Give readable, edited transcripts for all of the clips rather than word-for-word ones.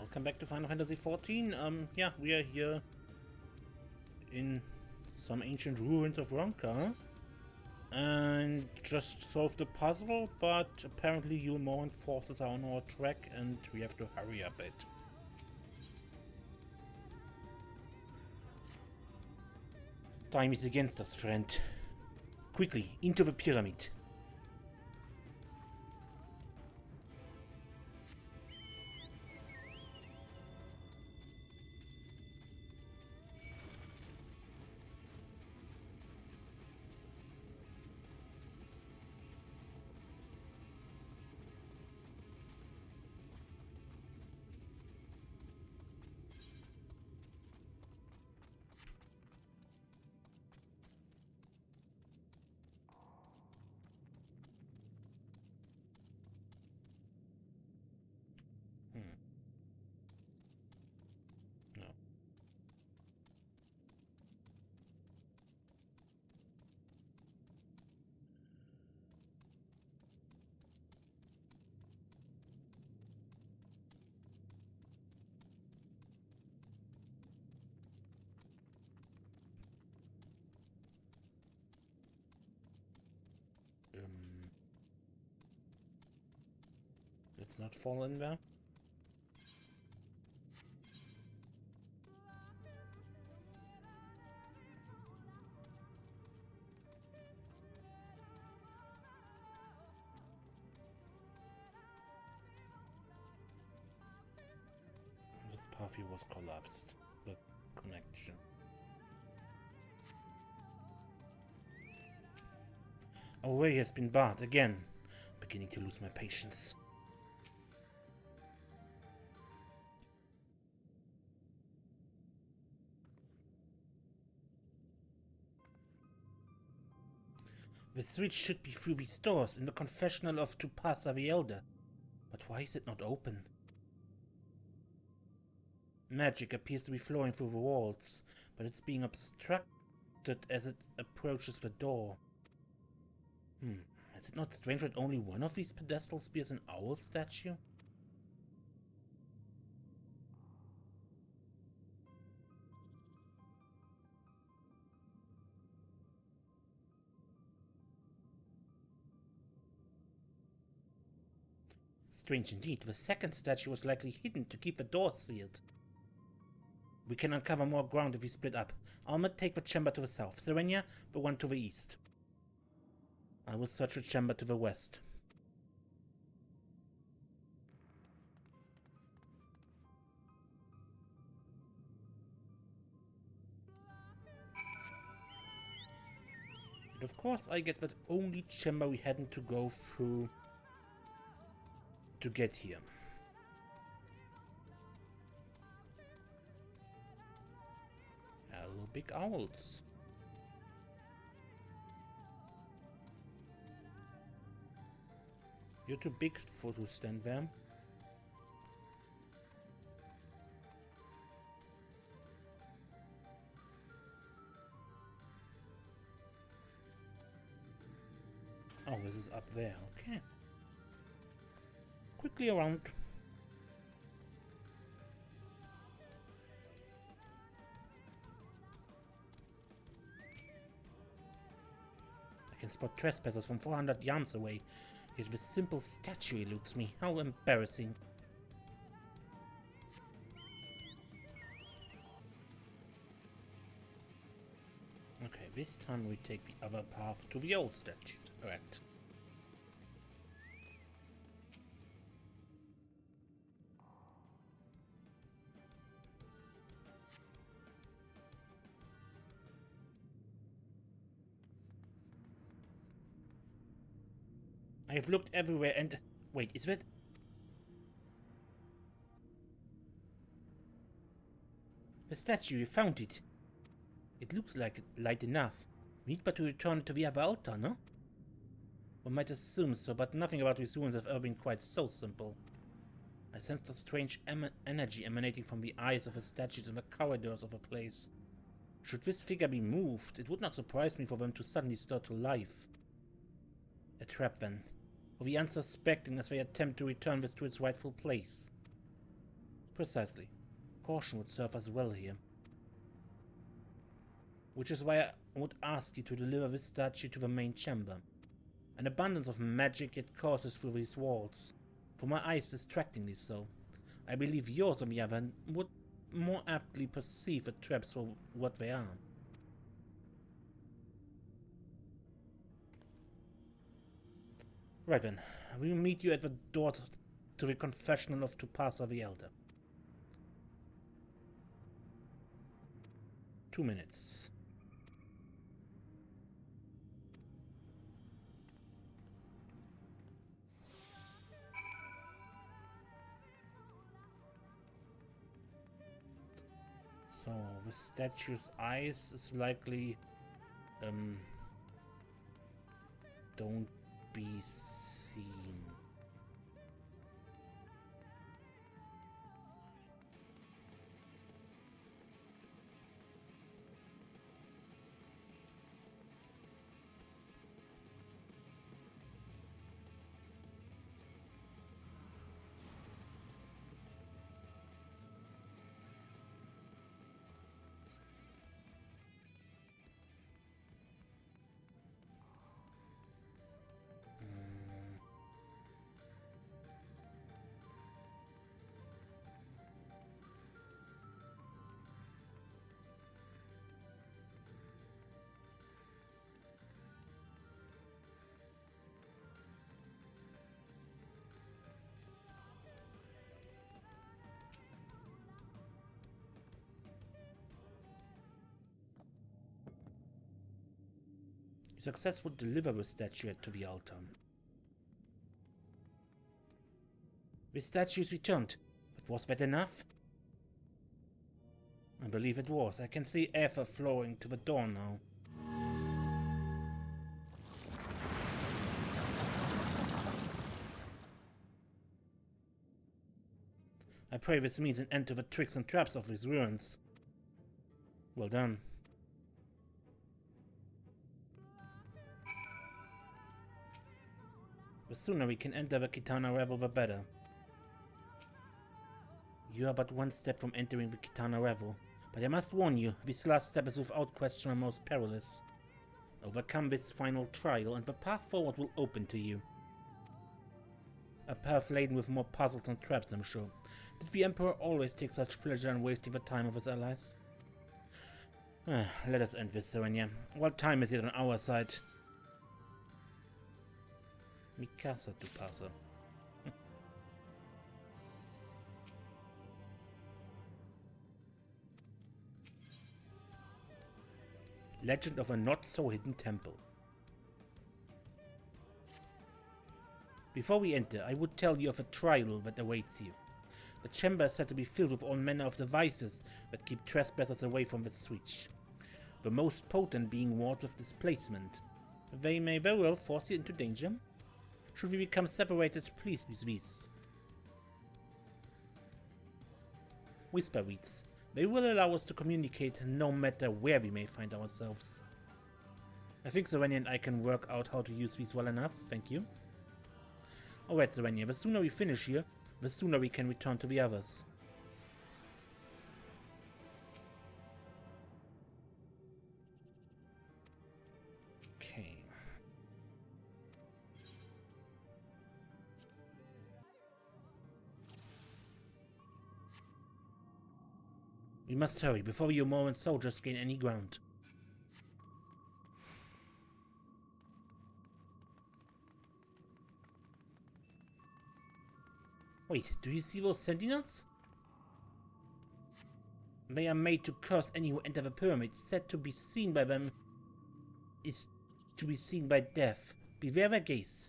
Welcome back to Final Fantasy XIV. Yeah, we are here in some ancient ruins of Ronka and just solved the puzzle, but apparently Eulmoran forces are on our track and we have to hurry a bit. Time is against us, friend. Quickly, into the pyramid. No. Let's not fall in there. This path here was collapsed. The connection. Our way has been barred again. Beginning to lose my patience. The switch should be through these doors in the confessional of Tupasa the Elder. But why is it not open? Magic appears to be flowing through the walls, but it's being obstructed as it approaches the door. Is it not strange that only one of these pedestals bears an owl statue? Strange indeed, the second statue was likely hidden to keep the door sealed. We can uncover more ground if we split up. Almet, take the chamber to the south, Serenia, the one to the east. I will search the chamber to the west. And of course I get that only chamber we hadn't to go through to get here. Hello, big owls. You're too big to stand there. Oh, this is up there, okay. Quickly around. I can spot trespassers from 400 yards away. Yet this simple statue eludes me. How embarrassing. Okay, this time we take the other path to the old statue. Correct. I have looked everywhere and... Wait, is that... The statue, you found it. It looks like it light enough. We need but to return to the other altar, no? One might assume so, but nothing about these ruins have ever been quite so simple. I sensed a strange energy emanating from the eyes of the statues in the corridors of the place. Should this figure be moved, it would not surprise me for them to suddenly stir to life. A trap then. For the unsuspecting as they attempt to return this to its rightful place. Precisely. Caution would serve us well here. Which is why I would ask you to deliver this statue to the main chamber. An abundance of magic yet courses through these walls. For my eyes distractingly so. I believe yours, on the other hand, would more aptly perceive the traps for what they are. Right then, we will meet you at the door to the confessional of Tupasa the Elder. 2 minutes. So, the statue's eyes is likely, don't be seen. Successful deliver the statuette to the altar. The statue is returned, but was that enough? I believe it was. I can see ether flowing to the door now. I pray this means an end to the tricks and traps of these ruins. Well done. The sooner we can enter the Kitana Revel, the better. You are but one step from entering the Kitana Revel, but I must warn you, this last step is without question the most perilous. Overcome this final trial, and the path forward will open to you. A path laden with more puzzles and traps, I'm sure. Did the Emperor always take such pleasure in wasting the time of his allies? Let us end this, Serenia. While time is yet on our side. Mikasa to Pasa. Legend of a not-so-hidden temple. Before we enter, I would tell you of a trial that awaits you. The chamber is said to be filled with all manner of devices that keep trespassers away from the switch. The most potent being wards of displacement. They may very well force you into danger. Should we become separated, please use these. Whisper weeds. They will allow us to communicate no matter where we may find ourselves. I think Serenia and I can work out how to use these well enough, thank you. Alright Serenia, the sooner we finish here, the sooner we can return to the others. Okay. We must hurry before the Y'shtola soldiers gain any ground. Wait, do you see those sentinels? They are made to curse any who enter the pyramid. Said to be seen by them is to be seen by death. Beware their gaze.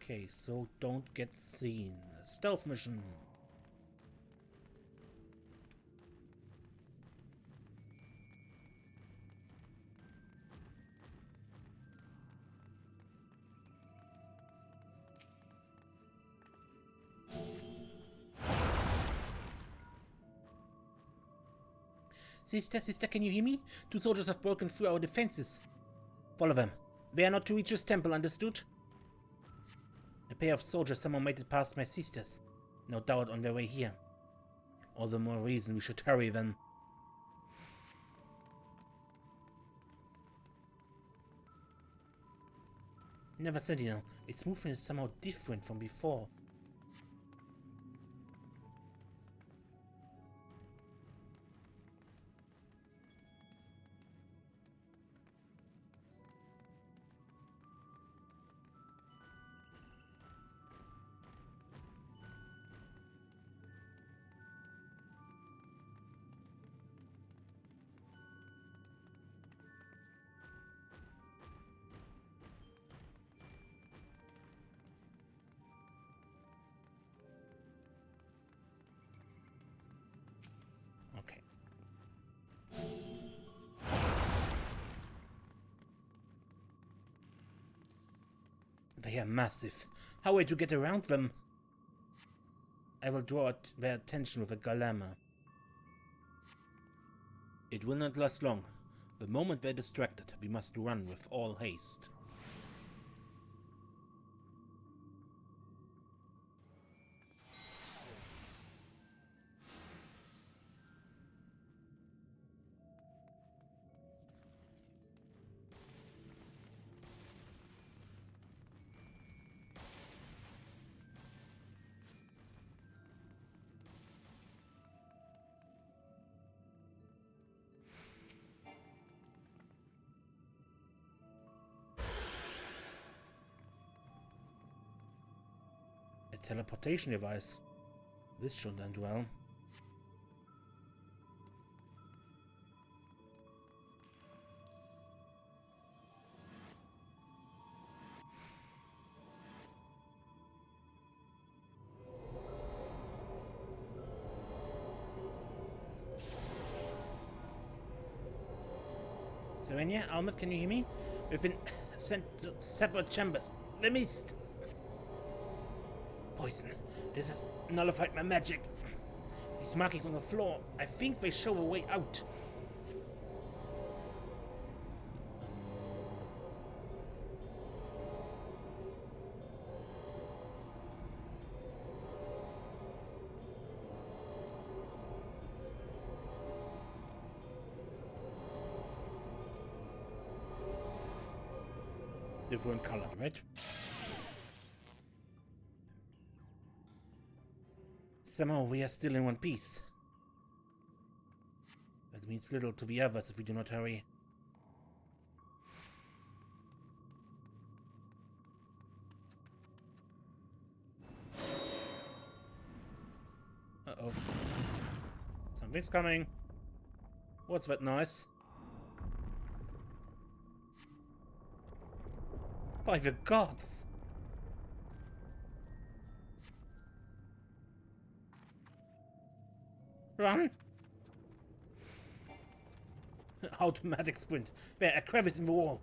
Okay, so don't get seen. Stealth mission. Sister, can you hear me? 2 soldiers have broken through our defenses. Follow them. They are not to reach this temple, understood? A pair of soldiers somehow made it past my sisters. No doubt on their way here. All the more reason we should hurry then. Never Sentinel. Its movement is somehow different from before. Okay. They are massive. How are we to get around them? I will draw their attention with a glamour. It will not last long. The moment they're distracted, we must run with all haste. Teleportation device. This should end well. Serenia, Almet, can you hear me? We've been sent to separate chambers. The mist! Poison. This has nullified my magic. These markings on the floor, I think they show a way out. Different colored, right? Somehow we are still in one piece. That means little to the others if we do not hurry. Uh-oh. Something's coming. What's that noise? By the gods! Run! Automatic sprint. There, a crevice in the wall.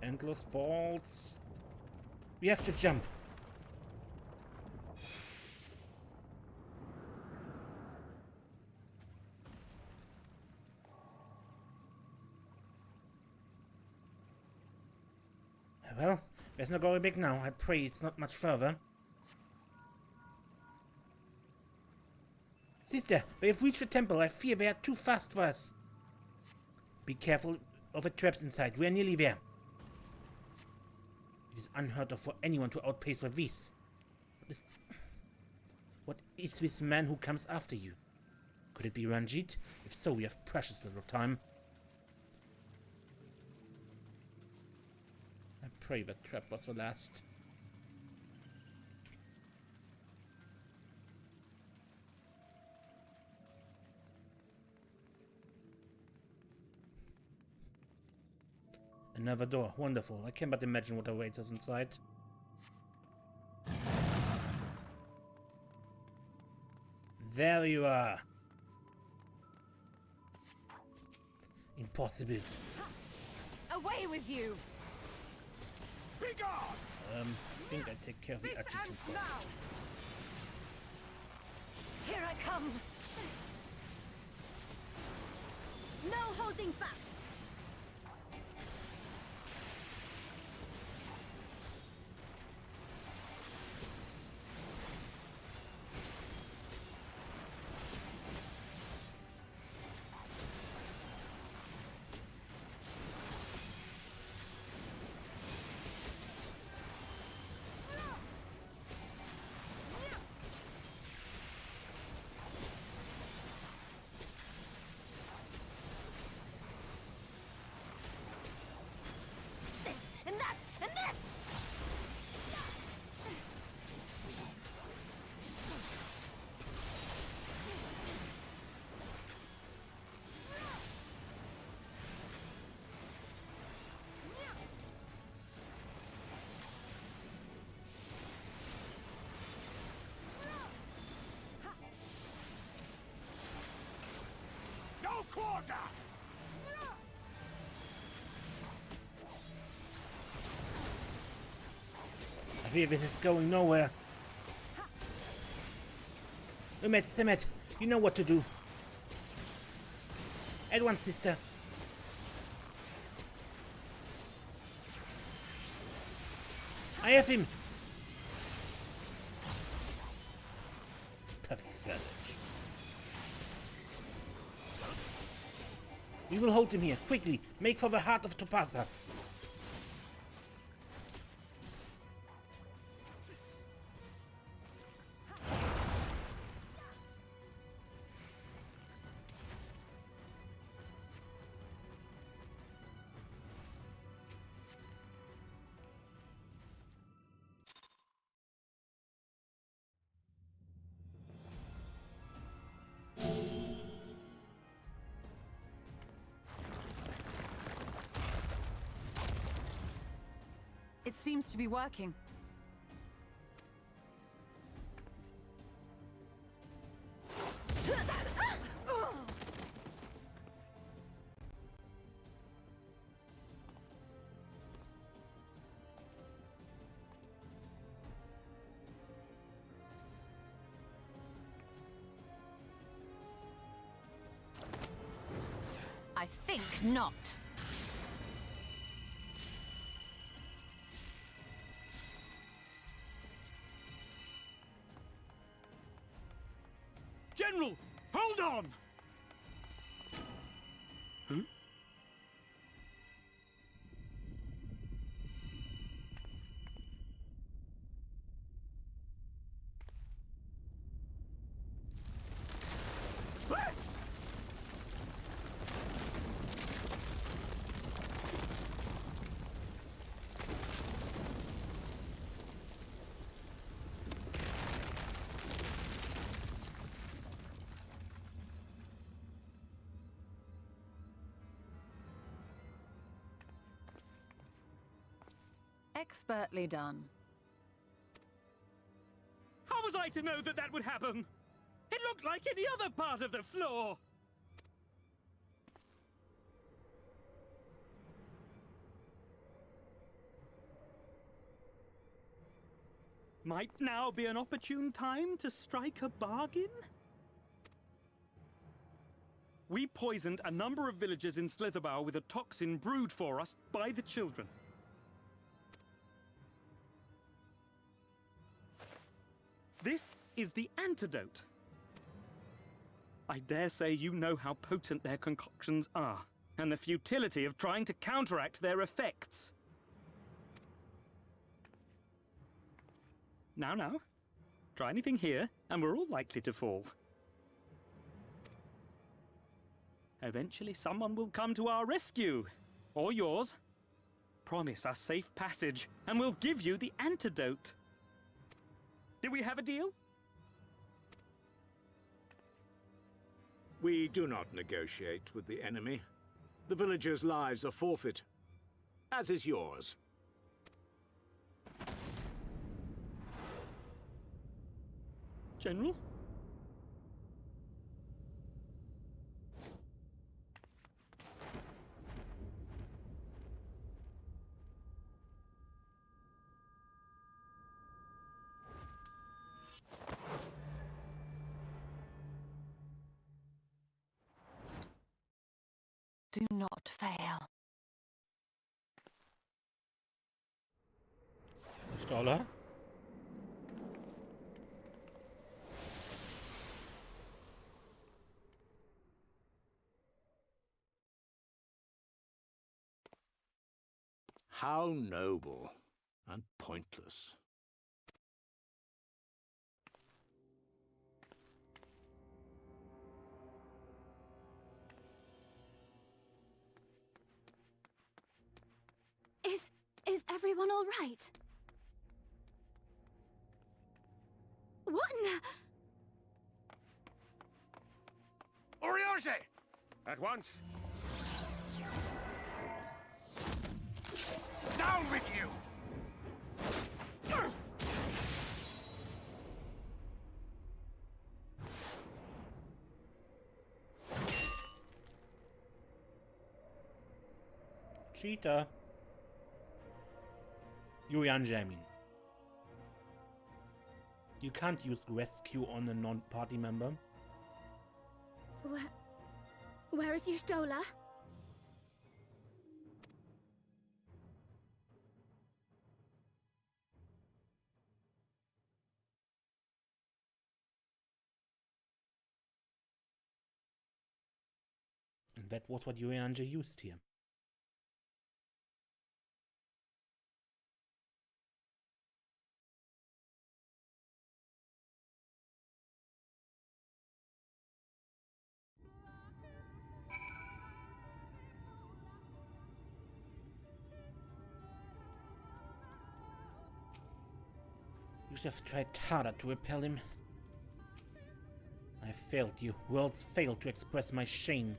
Endless balls. We have to jump. Well, there's no going back now. I pray it's not much further. Sister, we have reached the temple. I fear they are too fast for us. Be careful of the traps inside. We are nearly there. It is unheard of for anyone to outpace the Vis. What is this man who comes after you? Could it be Ranjit? If so, we have precious little time. I pray that trap was the last. Another door. Wonderful. I can but imagine what awaits us inside. There you are. Impossible. Away with you! Be gone! I think I take care of the This adjutant ends first. now! Here I come! No holding back! And that! And this! No quarter! I fear this is going nowhere. Almet, Semet, you know what to do. At once, sister. I have him. Pathetic. We will hold him here. Quickly, make for the heart of Topasa. It seems to be working. I think not. General, hold on! Huh? Expertly done. How was I to know that that would happen? It looked like any other part of the floor! Might now be an opportune time to strike a bargain? We poisoned a number of villagers in Slitherbough with a toxin brewed for us by the children. This is the antidote. I dare say you know how potent their concoctions are, and the futility of trying to counteract their effects. Now, try anything here, and we're all likely to fall. Eventually someone will come to our rescue, or yours. Promise us safe passage, and we'll give you the antidote. Do we have a deal? We do not negotiate with the enemy. The villagers' lives are forfeit. as is yours. General? Do not fail. Y'shtola? How noble and pointless. Is everyone all right? What in the... Oriage! At once! Down with you! Cheater. Y'shtola, I mean. You can't use rescue on a non-party member. Where is Y'shtola? And that was what Y'shtola used here. You should have tried harder to repel him. I failed you. Worlds failed to express my shame.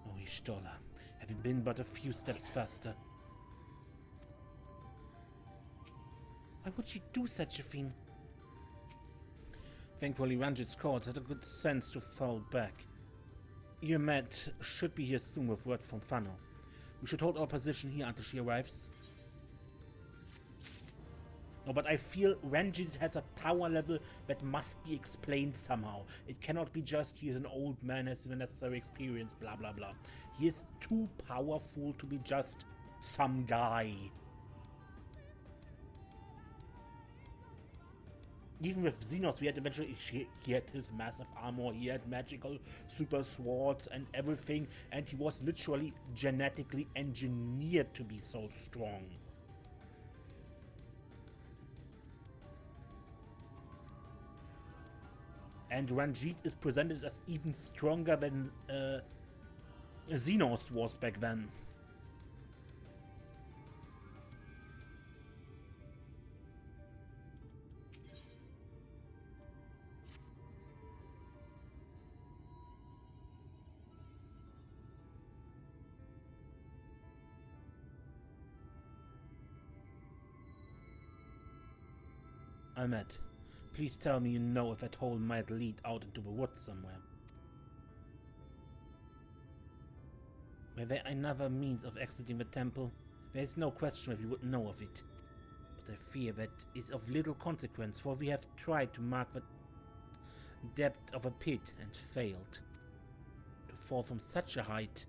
Oh, Y'shtola, have you been but a few steps faster? Why would she do such a thing? Thankfully, Ranjit's courts had a good sense to fall back. Almet should be here soon with word from Funnel. We should hold our position here until she arrives. No, but I feel Ranjit has a power level that must be explained somehow. It cannot be just he is an old man, has the necessary experience, blah blah blah. He is too powerful to be just some guy. Even with Xenos, we had eventually, he had his massive armor, he had magical super swords and everything, and he was literally genetically engineered to be so strong. And Ranjit is presented as even stronger than Xenos was back then. Almet, please tell me you know if that hole might lead out into the woods somewhere. Were there another means of exiting the temple? There is no question if you would know of it. But I fear that is of little consequence, for we have tried to mark the depth of a pit and failed. To fall from such a height.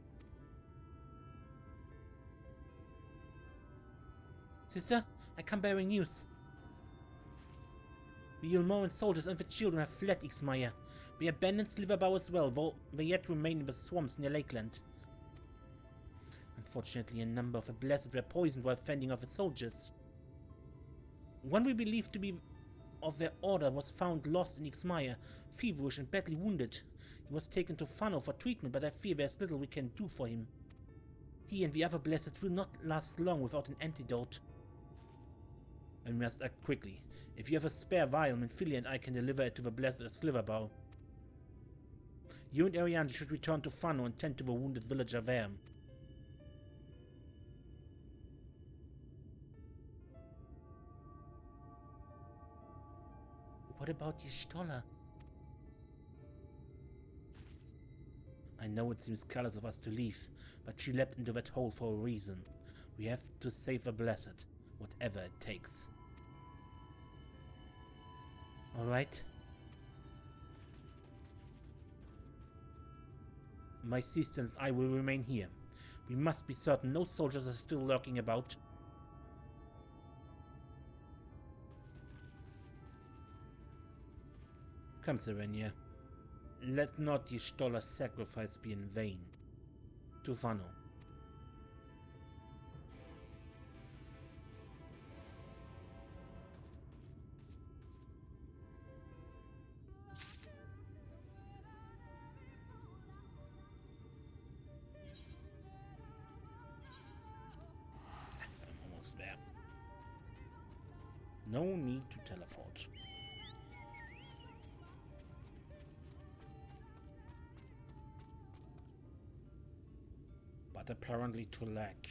Sister, I come bearing news. The Eulmoran soldiers and the children have fled Ux Maja. We abandoned Sliverbow as well, though they yet remain in the swamps near Lakeland. Unfortunately, a number of the blessed were poisoned while fending off the soldiers. One we believed to be of their order was found lost in Ux Maja, feverish and badly wounded. He was taken to Funnel for treatment, but I fear there's little we can do for him. He and the other blessed will not last long without an antidote. And we must act quickly. If you have a spare vial, Minfilia and I can deliver it to the blessed at Sliverbow. You and Ariane should return to Funnel and tend to the wounded villager there. What about Y'shtola? I know it seems careless of us to leave, but she leapt into that hole for a reason. We have to save the Blessed, whatever it takes. Alright. My sister and I will remain here. We must be certain no soldiers are still lurking about. Come, Serenia. Let not Y'shtola's sacrifice be in vain. To Vano. I'm almost there. No need to teleport. But apparently to lack.